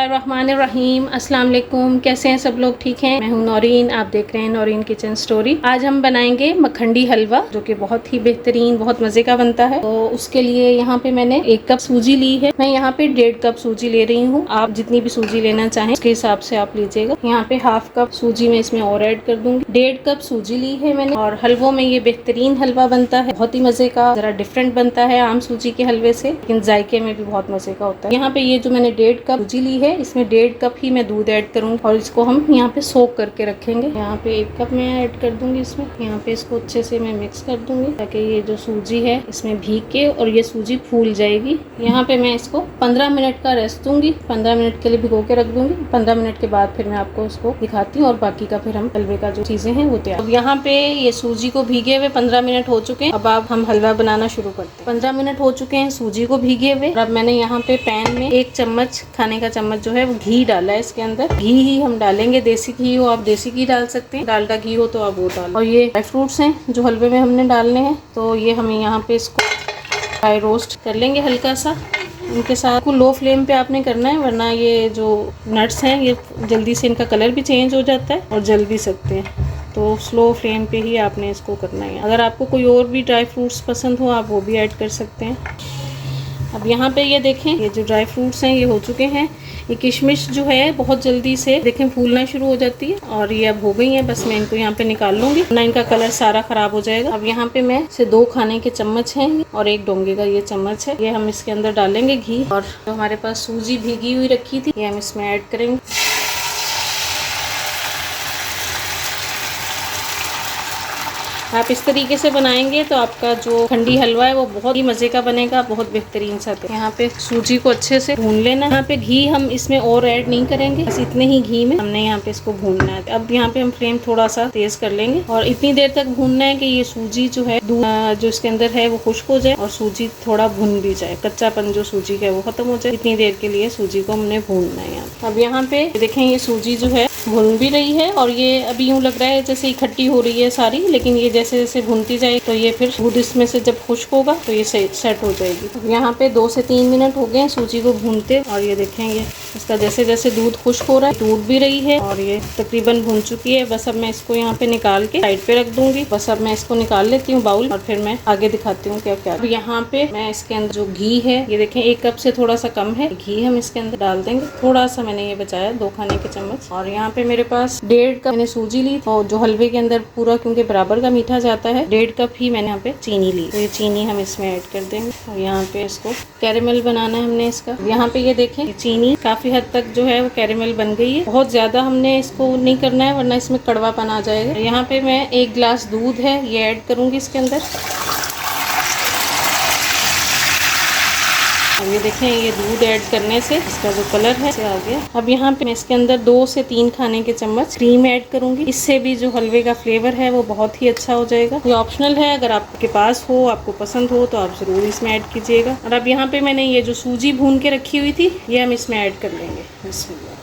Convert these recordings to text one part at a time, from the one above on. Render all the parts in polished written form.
बिस्मिल्लाहिर्रहमानिर्रहीम। अस्सलाम वालेकुम। कैसे हैं सब लोग? ठीक हैं। मैं हूं नौरीन, आप देख रहे हैं नौरीन किचन स्टोरी। आज हम बनाएंगे मखंडी हलवा, जो कि बहुत ही बेहतरीन, बहुत मजे का बनता है। तो उसके लिए यहाँ पे मैंने 1 कप सूजी ली है। मैं यहाँ पे 1.5 कप सूजी ले रही हूँ। आप जितनी भी सूजी लेना चाहें उसके हिसाब से आप लीजिएगा। यहाँ पे 1/2 कप सूजी में इसमें और ऐड कर दूंगी। 1.5 कप सूजी ली है मैंने। और हलवों में ये बेहतरीन हलवा बनता है, बहुत ही मजे का, जरा डिफरेंट बनता है आम सूजी के हलवे से, लेकिन जायके में भी बहुत मजे का होता है। यहाँ पे ये जो मैंने 1.5 कप सूजी ली है, इसमें 1.5 कप ही मैं दूध ऐड करूंगी और इसको हम यहाँ पे सोक करके रखेंगे। यहाँ पे 1 कप मैं ऐड कर दूंगी इसमें। यहाँ पे इसको अच्छे से मैं मिक्स कर दूंगी ताकि ये जो सूजी है इसमें भीग के और ये सूजी फूल जाएगी। यहाँ पे मैं इसको 15 मिनट का रेस्ट दूंगी। 15 मिनट के लिए भिगो के रख दूंगी। 15 मिनट के बाद फिर मैं आपको इसको दिखाती हूँ और बाकी का फिर हम हलवे का जो चीजें हैं वो तैयार। अब यहाँ पे ये सूजी को भीगे हुए 15 मिनट हो चुके हैं। अब हम हलवा बनाना शुरू करते हैं। 15 मिनट हो चुके हैं सूजी को भीगे हुए। अब मैंने यहाँ पे पैन में 1 चम्मच, खाने का चम्मच जो है वो घी डाला है। इसके अंदर घी ही हम डालेंगे। देसी घी हो आप देसी घी डाल सकते हैं, डालडा घी हो तो आप वो डाल। और ये ड्राई फ्रूट्स हैं जो हलवे में हमने डालने हैं, तो ये हमें यहाँ पे इसको ड्राई रोस्ट कर लेंगे हल्का सा। इनके साथ को लो फ्लेम पे आपने करना है, वरना ये जो नट्स हैं ये जल्दी से इनका कलर भी चेंज हो जाता है और जल भी सकते हैं। तो स्लो फ्लेम पे ही आपने इसको करना है। अगर आपको कोई और भी ड्राई फ्रूट्स पसंद हो आप वो भी ऐड कर सकते हैं। अब यहाँ पे ये देखें, ये जो ड्राई फ्रूट्स हैं ये हो चुके हैं। ये किशमिश जो है बहुत जल्दी से देखें फूलना शुरू हो जाती है और ये अब हो गई है। बस मैं इनको यहाँ पे निकाल लूंगी, वरना इनका कलर सारा खराब हो जाएगा। अब यहाँ पे मैं से 2 खाने के चम्मच हैं और 1 डोंगे का ये चम्मच है, ये हम इसके अंदर डालेंगे घी। और जो हमारे पास सूजी भीगी हुई रखी थी ये हम इसमें ऐड करेंगे। आप इस तरीके से बनाएंगे तो आपका जो खंडी हलवा है वो बहुत ही मजे का बनेगा, बहुत बेहतरीन सा। यहाँ पे सूजी को अच्छे से भून लेना। यहाँ पे घी हम इसमें और ऐड नहीं करेंगे, बस इतने ही घी में हमने यहाँ पे इसको भूनना है। अब यहाँ पे हम फ्लेम थोड़ा सा तेज कर लेंगे और इतनी देर तक भूनना है कि ये सूजी जो है जो इसके अंदर है वो खुश्क हो जाए और सूजी थोड़ा भुन भी जाए, कच्चापन जो सूजी का है वो खत्म हो जाए। इतनी देर के लिए सूजी को हमने भूनना है। अब यहाँ पे देखें ये सूजी जो है भुन भी रही है और ये अभी यूँ लग रहा है जैसे इकट्ठी हो रही है सारी, लेकिन ये जैसे जैसे भुनती जाए तो ये फिर दूध इसमें से जब खुश्क होगा तो ये सेट हो जाएगी। अब यहाँ पे 2 से 3 मिनट हो गए सूजी को भूनते और ये देखेंगे इसका जैसे जैसे दूध खुश्क हो रहा है टूट भी रही है और ये तकरीबन भुन चुकी है। बस अब मैं इसको यहाँ पे निकाल के साइड पे रख दूंगी। बस अब मैं इसको निकाल लेती हूँ बाउल और फिर मैं आगे दिखाती हूँ क्या क्या। अब यहाँ पे मैं इसके अंदर जो घी है ये देखें 1 कप से थोड़ा सा कम है घी, हम इसके अंदर डाल देंगे। थोड़ा सा मैंने ये बचाया 2 खाने के चम्मच। और यहाँ पे मेरे पास 1.5 कप मैंने सूजी ली और जो हलवे के अंदर पूरा क्योंकि बराबर का मीठा जाता है 1.5 कप ही मैंने यहाँ पे चीनी ली, तो ये चीनी हम इसमें ऐड कर देंगे। और यहाँ पे इसको कैरेमल बनाना है हमने इसका। यहाँ पे ये देखें चीनी काफी हद तक जो है वो कैरेमल बन गई है। बहुत ज्यादा हमने इसको नहीं करना है वरना इसमें कड़वापन आ जाएगा। यहाँ पे मैं 1 गिलास दूध है ये ऐड करूंगी इसके अंदर। अब ये देखें ये दूध ऐड करने से इसका जो कलर है आ गया। अब यहाँ पे मैं इसके अंदर 2 से 3 खाने के चम्मच क्रीम ऐड करूंगी। इससे भी जो हलवे का फ्लेवर है वो बहुत ही अच्छा हो जाएगा। ये ऑप्शनल है, अगर आपके पास हो, आपको पसंद हो तो आप जरूर इसमें ऐड कीजिएगा। और अब यहाँ पे मैंने ये जो सूजी भून के रखी हुई थी ये हम इसमें ऐड कर लेंगे। बिस्मिल्लाह।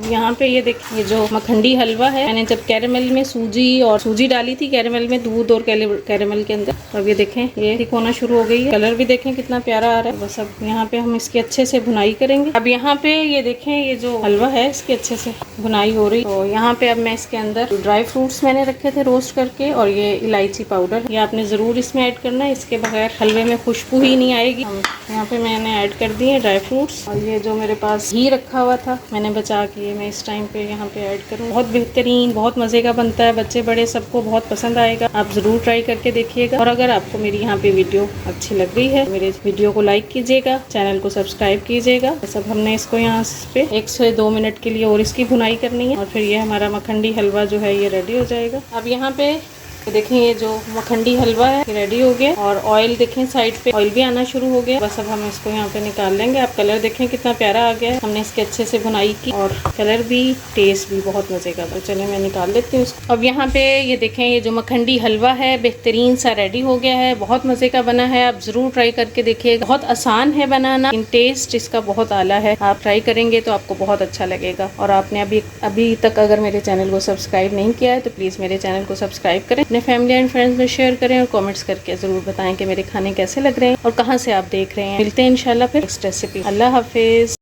यहाँ पे ये देखिए जो मखंडी हलवा है, मैंने जब कैरेमल में सूजी डाली थी, कैरेमल में दूध और कैरेमल के अंदर, अब ये देखें ये थिक होना शुरू हो गई है। कलर भी देखें कितना प्यारा आ रहा है। बस अब यहाँ पे हम इसकी अच्छे से भुनाई करेंगे। अब यहाँ पे ये देखें ये जो हलवा है इसकी अच्छे से भुनाई हो रही। तो यहाँ पे अब मैं इसके अंदर ड्राई फ्रूट्स मैंने रखे थे रोस्ट करके और ये इलायची पाउडर ये आपने जरूर इसमें ऐड करना है, इसके बगैर हलवे में खुशबू ही नहीं आएगी। यहाँ पे मैंने ऐड कर दिए ड्राई फ्रूट्स। और ये जो मेरे पास घी रखा हुआ था मैंने बचा के मैं इस टाइम पे यहाँ पे ऐड करूँ। बहुत बेहतरीन, बहुत मजे का बनता है, बच्चे बड़े सबको बहुत पसंद आएगा। आप जरूर ट्राई करके देखिएगा। और अगर आपको मेरी यहाँ पे वीडियो अच्छी लग रही है मेरे वीडियो को लाइक कीजिएगा, चैनल को सब्सक्राइब कीजिएगा। सब हमने इसको यहाँ पे 1 से 2 मिनट के लिए और इसकी भुनाई करनी है और फिर ये हमारा मखंडी हलवा जो है ये रेडी हो जाएगा। अब यहाँ पे देखें ये जो मखंडी हलवा है रेडी हो गया और ऑयल देखें साइड पे ऑयल भी आना शुरू हो गया। बस अब हम इसको यहाँ पे निकाल लेंगे। आप कलर देखें कितना प्यारा आ गया है, हमने इसके अच्छे से भुनाई की और कलर भी टेस्ट भी बहुत मजे का। तो चले मैं निकाल लेती हूँ इसको। अब यहाँ पे ये देखें ये जो मखंडी हलवा है बेहतरीन सा रेडी हो गया है, बहुत मजे का बना है। आप जरूर ट्राई करके देखिए, बहुत आसान है बनाना, इन टेस्ट इसका बहुत आला है। आप ट्राई करेंगे तो आपको बहुत अच्छा लगेगा। और आपने अभी तक अगर मेरे चैनल को सब्सक्राइब नहीं किया है तो प्लीज मेरे चैनल को सब्सक्राइब करें, अपने फैमिली एंड फ्रेंड्स में शेयर करें और कमेंट्स करके ज़रूर बताएं कि मेरे खाने कैसे लग रहे हैं और कहाँ से आप देख रहे हैं। मिलते हैं इंशाल्लाह फिर नेक्स्ट रेसिपी। अल्लाह हाफिज़।